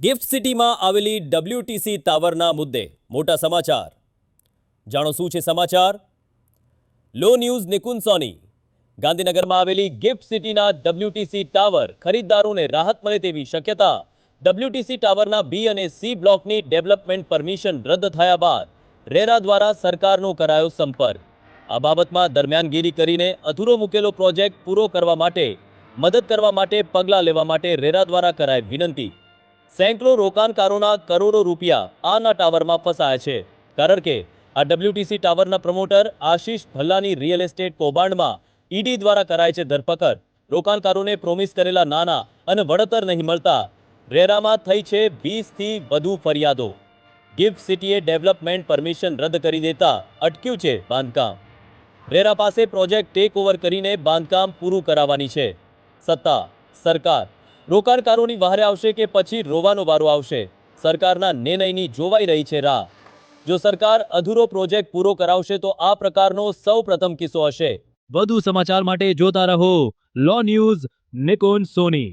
Gift સિટીમાં આવેલી WTC ટાવરના મુદ્દે મોટા સમાચાર. જાણો શું છે સમાચાર. લો ન્યૂઝ નિકુંજ સોની. ગાંધીનગરમાં આવેલી ગિફ્ટ સિટીના WTC ટાવર ખરીદદારોને રાહત મળે તેવી શક્યતા. WTC ટાવરના B અને C બ્લોકની ડેવલપમેન્ટ પરમિશન રદ થયા બાદ રેરા દ્વારા સરકારનો કરાયો સંપર્ક. આ બાબતમાં દરમિયાનગીરી કરીને અધૂરો મૂકેલો પ્રોજેક્ટ પૂરો કરવા માટે મદદ કરવા માટે પગલાં લેવા માટે રેરા દ્વારા કરાઈ વિનંતી. સેંકડો રોકાણકારોના કરોડો રૂપિયા આના ટાવરમાં ફસાયા છે. કારણ કે આ WTC ટાવરના પ્રમોટર આશિષ ભલ્લાની રિયલ એસ્ટેટ કૌભાંડમાં ઈડી દ્વારા કરાય છે ધરપકડ. રોકાણકારોને પ્રોમિસ કરેલા નાણાં અને વળતર નહીં મળતા રેરામાં થઈ છે 20થી વધુ ફરિયાદો. ગિફ્ટ સિટીએ ડેવલપમેન્ટ પરમિશન રદ કરી દેતા અટક્યું છે બાંધકામ. રેરા પાસે પ્રોજેક્ટ ટેક ઓવર કરીને બાંધકામ પૂરું કરાવવાની છે. સત્તા, સરકાર રોકાણકારોની વહારે આવશે કે પછી રોવાનો વારો આવશે? સરકારના નિર્ણયની જોવાઈ રહી છે રાહ. જો સરકાર અધૂરો પ્રોજેક્ટ પૂરો કરાવશે તો આ પ્રકારનો સૌ પ્રથમ કિસ્સો હશે. વધુ સમાચાર માટે જોતા રહો લો ન્યૂઝ નિકુંજ સોની.